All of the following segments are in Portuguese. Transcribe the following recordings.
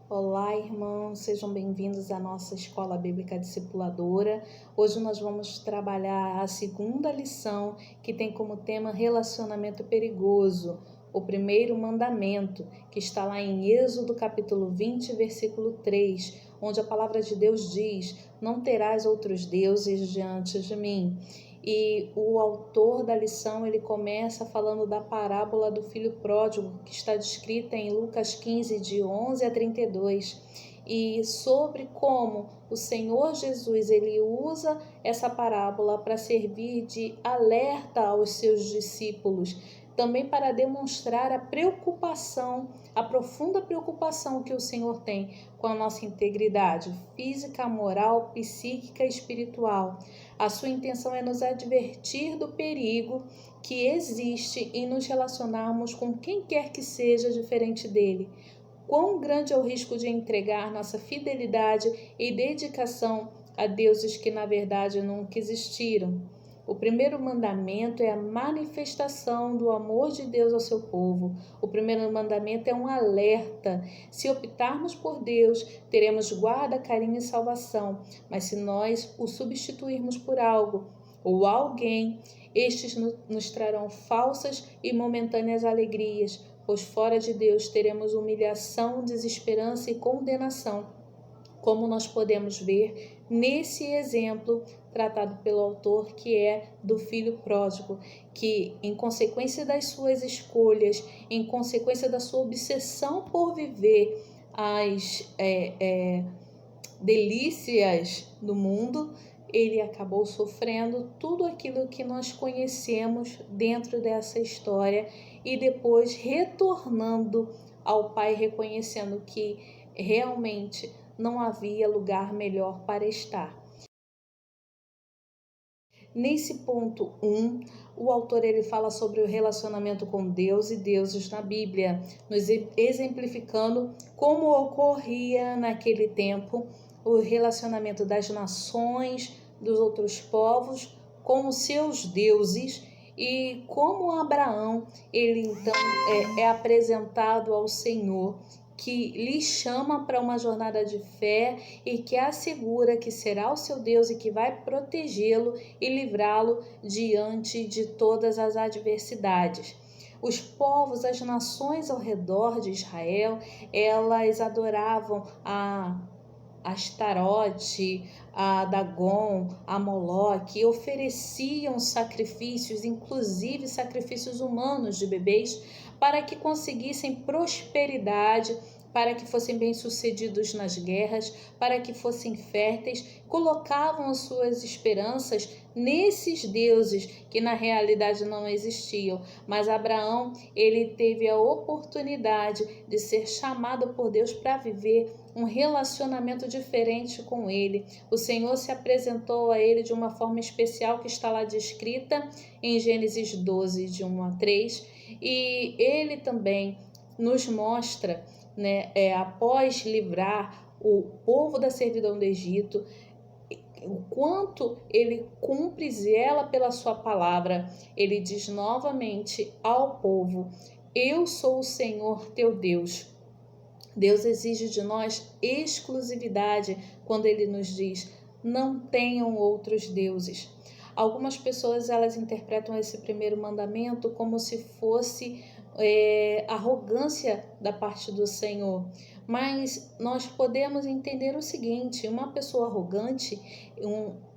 Olá, irmãos, sejam bem-vindos à nossa Escola Bíblica Discipuladora. Hoje nós vamos trabalhar a segunda lição, que tem como tema relacionamento perigoso, o primeiro mandamento, que está lá em Êxodo capítulo 20, versículo 3, onde a palavra de Deus diz: "Não terás outros deuses diante de mim." E o autor da lição, ele começa falando da parábola do filho pródigo, que está descrita em Lucas 15, de 11 a 32, e sobre como o Senhor Jesus ele usa essa parábola para servir de alerta aos seus discípulos, também para demonstrar a preocupação, a profunda preocupação que o Senhor tem com a nossa integridade física, moral, psíquica e espiritual. A sua intenção é nos advertir do perigo que existe em nos relacionarmos com quem quer que seja diferente dele. Quão grande é o risco de entregar nossa fidelidade e dedicação a deuses que na verdade nunca existiram. O primeiro mandamento é a manifestação do amor de Deus ao seu povo. O primeiro mandamento é um alerta. Se optarmos por Deus, teremos guarda, carinho e salvação. Mas se nós o substituirmos por algo ou alguém, estes nos trarão falsas e momentâneas alegrias, pois fora de Deus teremos humilhação, desesperança e condenação, como nós podemos ver nesse exemplo tratado pelo autor, que é do filho pródigo, que em consequência das suas escolhas, em consequência da sua obsessão por viver as delícias do mundo, ele acabou sofrendo tudo aquilo que nós conhecemos dentro dessa história e depois retornando ao Pai, reconhecendo que realmente não havia lugar melhor para estar. Nesse ponto 1, o autor ele fala sobre o relacionamento com Deus e deuses na Bíblia, nos exemplificando como ocorria naquele tempo o relacionamento das nações, dos outros povos com os seus deuses, e como Abraão ele então é apresentado ao Senhor, que lhe chama para uma jornada de fé e que assegura que será o seu Deus e que vai protegê-lo e livrá-lo diante de todas as adversidades. Os povos, as nações ao redor de Israel, elas adoravam a Astarote, a Dagon, a Moloque, e ofereciam sacrifícios, inclusive sacrifícios humanos de bebês, para que conseguissem prosperidade, para que fossem bem-sucedidos nas guerras, para que fossem férteis. Colocavam as suas esperanças nesses deuses que na realidade não existiam. Mas Abraão, ele teve a oportunidade de ser chamado por Deus para viver um relacionamento diferente com ele. O Senhor se apresentou a ele de uma forma especial, que está lá descrita em Gênesis 12, de 1 a 3, e ele também nos mostra, após livrar o povo da servidão do Egito, o quanto ele cumpre e zela pela sua palavra. Ele diz novamente ao povo: eu sou o Senhor teu Deus. Deus exige de nós exclusividade quando ele nos diz: não tenham outros deuses. Algumas pessoas elas interpretam esse primeiro mandamento como se fosse arrogância da parte do Senhor. Mas nós podemos entender o seguinte: uma pessoa arrogante,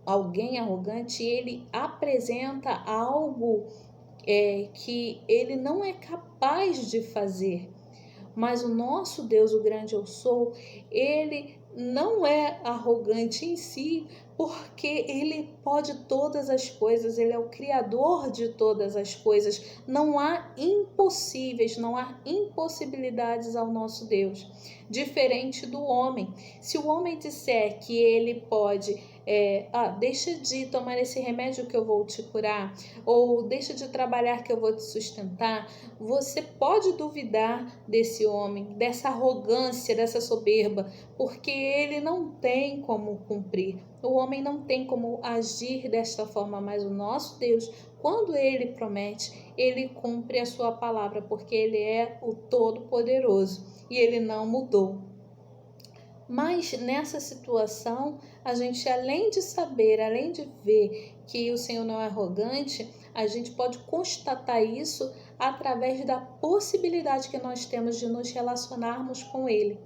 alguém arrogante, ele apresenta algo que ele não é capaz de fazer. Mas o nosso Deus, o grande eu sou, ele não é arrogante em si, porque ele pode todas as coisas, ele é o criador de todas as coisas. Não há impossíveis, não há impossibilidades ao nosso Deus, diferente do homem. Se o homem disser que ele pode deixa de tomar esse remédio que eu vou te curar, ou deixa de trabalhar que eu vou te sustentar, você pode duvidar desse homem, dessa arrogância, dessa soberba, porque ele não tem como cumprir. O homem não tem como agir desta forma, mas o nosso Deus, quando ele promete, ele cumpre a sua palavra, porque ele é o Todo-Poderoso e ele não mudou. Mas nessa situação, a gente, além de saber, além de ver que o Senhor não é arrogante, a gente pode constatar isso através da possibilidade que nós temos de nos relacionarmos com Ele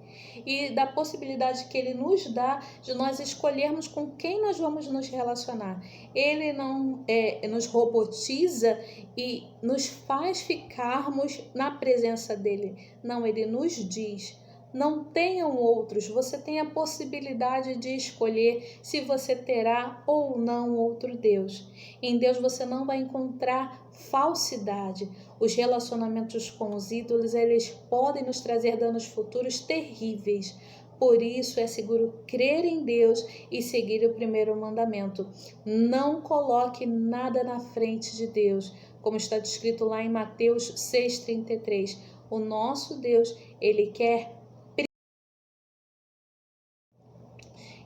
e da possibilidade que Ele nos dá de nós escolhermos com quem nós vamos nos relacionar. Ele não nos robotiza e nos faz ficarmos na presença dEle. Não, Ele nos diz: não tenham outros, você tem a possibilidade de escolher se você terá ou não outro Deus. Em Deus você não vai encontrar falsidade. Os relacionamentos com os ídolos, eles podem nos trazer danos futuros terríveis. Por isso é seguro crer em Deus e seguir o primeiro mandamento. Não coloque nada na frente de Deus, como está descrito lá em Mateus 6,33. O nosso Deus, Ele quer.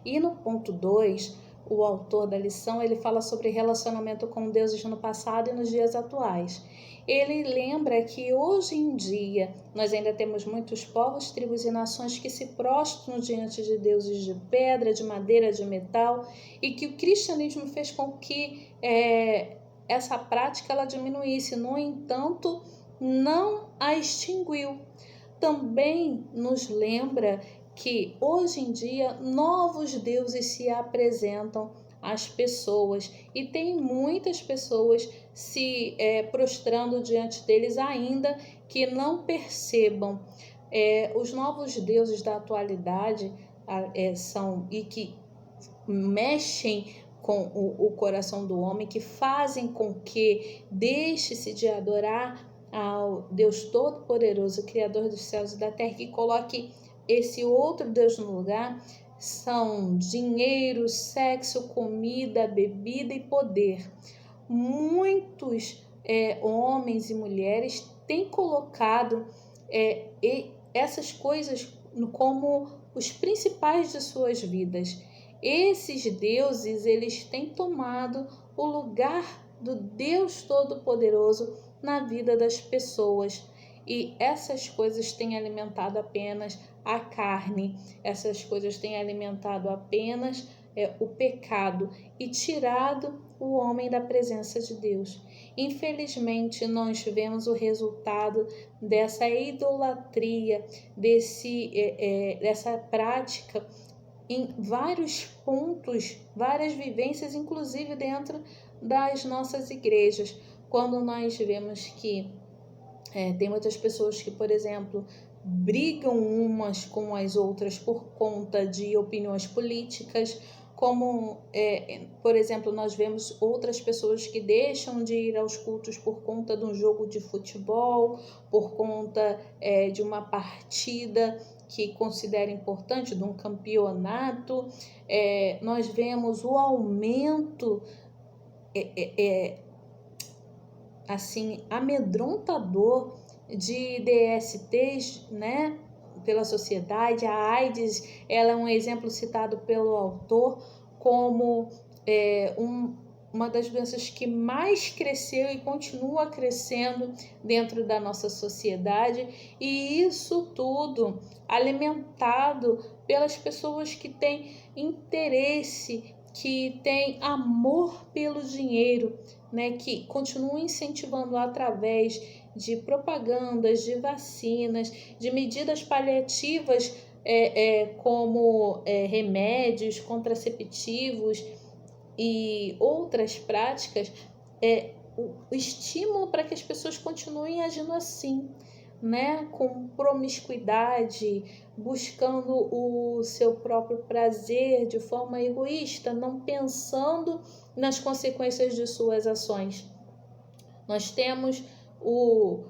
E no ponto 2, o autor da lição, ele fala sobre relacionamento com deuses no passado e nos dias atuais. Ele lembra que hoje em dia nós ainda temos muitos povos, tribos e nações que se prostram diante de deuses de pedra, de madeira, de metal, e que o cristianismo fez com que essa prática ela diminuísse. No entanto, não a extinguiu. Também nos lembra que hoje em dia novos deuses se apresentam às pessoas e tem muitas pessoas se prostrando diante deles ainda que não percebam. Os novos deuses da atualidade são e que mexem com o coração do homem, que fazem com que deixe-se de adorar ao Deus Todo-Poderoso, Criador dos céus e da terra, que coloque esse outro Deus no lugar, são dinheiro, sexo, comida, bebida e poder. Muitos homens e mulheres têm colocado essas coisas como os principais de suas vidas. Esses deuses, eles têm tomado o lugar do Deus Todo-Poderoso na vida das pessoas. E essas coisas têm alimentado apenas a carne, essas coisas têm alimentado apenas o pecado e tirado o homem da presença de Deus. Infelizmente, nós vemos o resultado dessa idolatria, dessa prática em vários pontos, várias vivências, inclusive dentro das nossas igrejas, quando nós vemos que tem muitas pessoas que, por exemplo, brigam umas com as outras por conta de opiniões políticas, como, por exemplo, nós vemos outras pessoas que deixam de ir aos cultos por conta de um jogo de futebol, por conta de uma partida que considera importante, de um campeonato. Nós vemos o aumento assim, amedrontador de DSTs, né, pela sociedade. A AIDS, ela é um exemplo citado pelo autor como uma das doenças que mais cresceu e continua crescendo dentro da nossa sociedade, e isso tudo alimentado pelas pessoas que têm interesse, que têm amor pelo dinheiro, né, que continuam incentivando através de propagandas, de vacinas, de medidas paliativas como remédios, contraceptivos e outras práticas, o estímulo para que as pessoas continuem agindo assim, né, com promiscuidade, buscando o seu próprio prazer de forma egoísta, não pensando nas consequências de suas ações. Nós temos o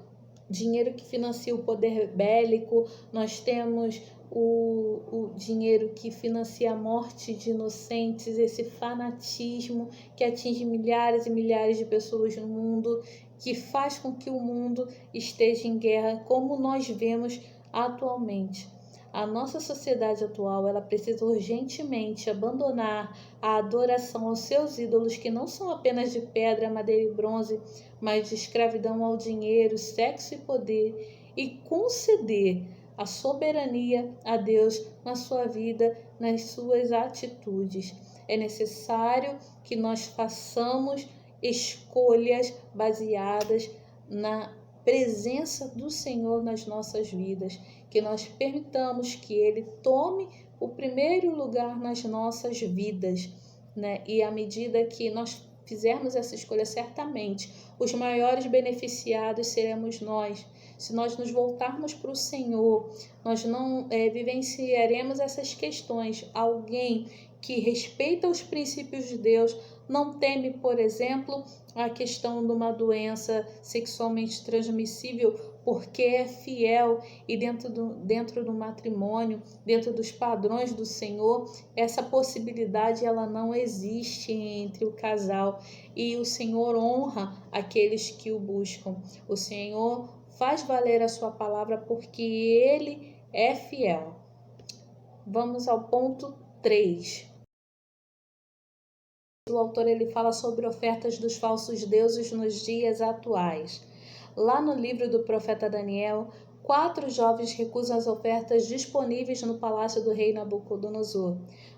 dinheiro que financia o poder bélico, nós temos o dinheiro que financia a morte de inocentes, esse fanatismo que atinge milhares e milhares de pessoas no mundo, que faz com que o mundo esteja em guerra, como nós vemos atualmente. A nossa sociedade atual, ela precisa urgentemente abandonar a adoração aos seus ídolos, que não são apenas de pedra, madeira e bronze, mas de escravidão ao dinheiro, sexo e poder, e conceder a soberania a Deus na sua vida, nas suas atitudes. É necessário que nós façamos escolhas baseadas na presença do Senhor nas nossas vidas, que nós permitamos que Ele tome o primeiro lugar nas nossas vidas, né? E à medida que nós fizermos essa escolha, certamente os maiores beneficiados seremos nós. Se nós nos voltarmos para o Senhor, nós não vivenciaremos essas questões. Alguém que respeita os princípios de Deus não teme, por exemplo, a questão de uma doença sexualmente transmissível, porque é fiel e dentro do matrimônio, dentro dos padrões do Senhor, essa possibilidade ela não existe entre o casal, e o Senhor honra aqueles que o buscam. O Senhor faz valer a sua palavra porque Ele é fiel. Vamos ao ponto 3. O autor ele fala sobre ofertas dos falsos deuses nos dias atuais. Lá no livro do profeta Daniel, 4 jovens recusam as ofertas disponíveis no palácio do rei Nabucodonosor.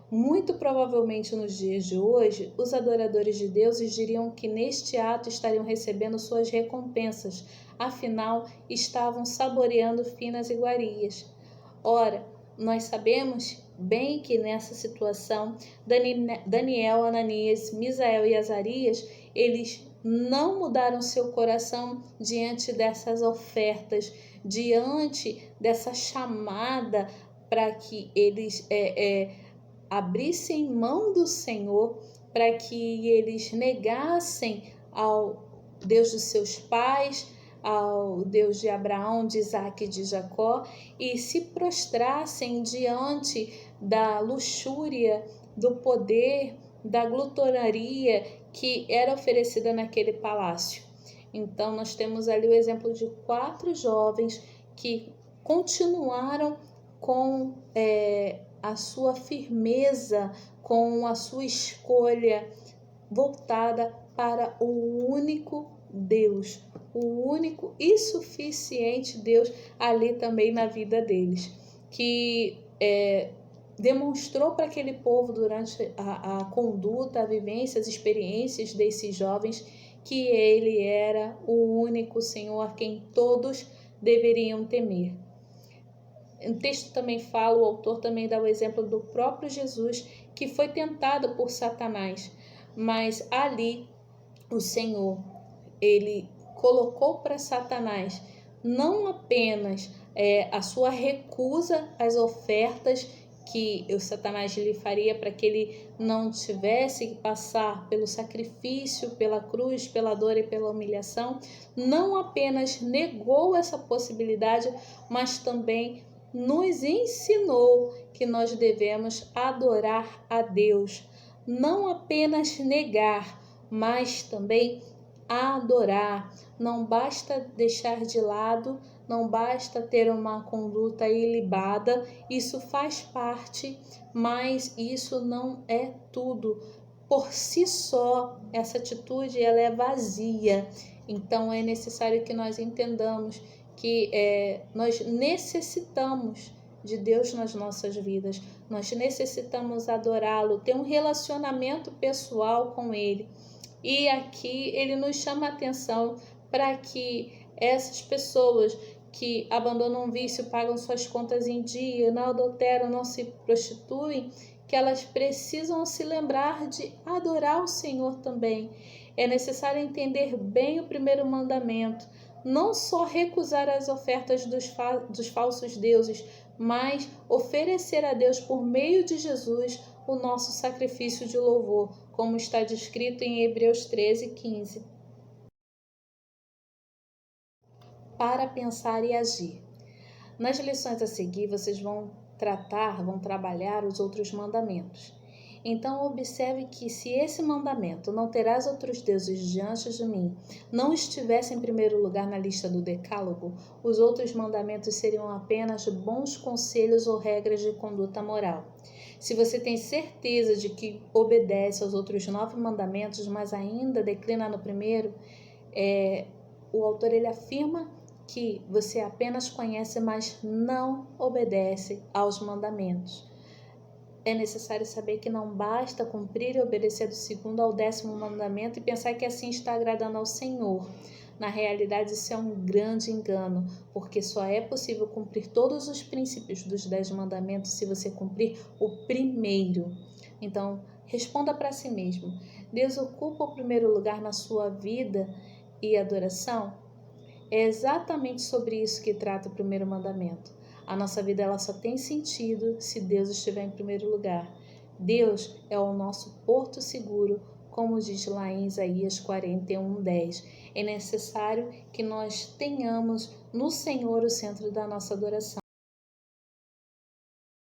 Muito provavelmente nos dias de hoje, os adoradores de deuses diriam que neste ato estariam recebendo suas recompensas, afinal, estavam saboreando finas iguarias. Ora, nós sabemos bem que nessa situação, Daniel, Ananias, Misael e Azarias, eles não mudaram seu coração diante dessas ofertas, diante dessa chamada para que eles abrissem mão do Senhor, para que eles negassem ao Deus dos seus pais, ao Deus de Abraão, de Isaque e de Jacó, e se prostrassem diante da luxúria, do poder, da glutonaria que era oferecida naquele palácio. Então nós temos ali o exemplo de 4 jovens que continuaram com a sua firmeza, com a sua escolha voltada para o único Deus, o único e suficiente Deus ali também na vida deles, que demonstrou para aquele povo durante a conduta, a vivência, as experiências desses jovens que ele era o único Senhor a quem todos deveriam temer. O texto também fala, o autor também dá o exemplo do próprio Jesus, que foi tentado por Satanás, mas ali o Senhor, ele colocou para Satanás não apenas a sua recusa às ofertas que o Satanás lhe faria para que ele não tivesse que passar pelo sacrifício, pela cruz, pela dor e pela humilhação, não apenas negou essa possibilidade, mas também nos ensinou que nós devemos adorar a Deus, não apenas negar, mas também adorar. Não basta deixar de lado, não basta ter uma conduta ilibada, isso faz parte, mas isso não é tudo. Por si só, essa atitude ela é vazia. Então é necessário que nós entendamos que nós necessitamos de Deus nas nossas vidas, nós necessitamos adorá-lo, ter um relacionamento pessoal com Ele. E aqui ele nos chama a atenção para que essas pessoas que abandonam o vício, pagam suas contas em dia, não adulteram, não se prostituem, que elas precisam se lembrar de adorar o Senhor também. É necessário entender bem o primeiro mandamento, não só recusar as ofertas dos falsos deuses, mas oferecer a Deus por meio de Jesus o nosso sacrifício de louvor, como está descrito em Hebreus 13:15. Para pensar e agir. Nas lições a seguir, vocês vão trabalhar os outros mandamentos. Então, observe que se esse mandamento, não terás outros deuses diante de mim, não estivesse em primeiro lugar na lista do decálogo, os outros mandamentos seriam apenas bons conselhos ou regras de conduta moral. Se você tem certeza de que obedece aos outros 9 mandamentos, mas ainda declina no primeiro, o autor ele afirma que você apenas conhece, mas não obedece aos mandamentos. É necessário saber que não basta cumprir e obedecer do 2º ao 10º mandamento e pensar que assim está agradando ao Senhor. Na realidade, isso é um grande engano, porque só é possível cumprir todos os princípios dos 10 mandamentos se você cumprir o primeiro. Então, responda para si mesmo: Deus ocupa o primeiro lugar na sua vida e adoração? É exatamente sobre isso que trata o primeiro mandamento. A nossa vida ela só tem sentido se Deus estiver em primeiro lugar. Deus é o nosso porto seguro, como diz lá em Isaías 41:10. É necessário que nós tenhamos no Senhor o centro da nossa adoração.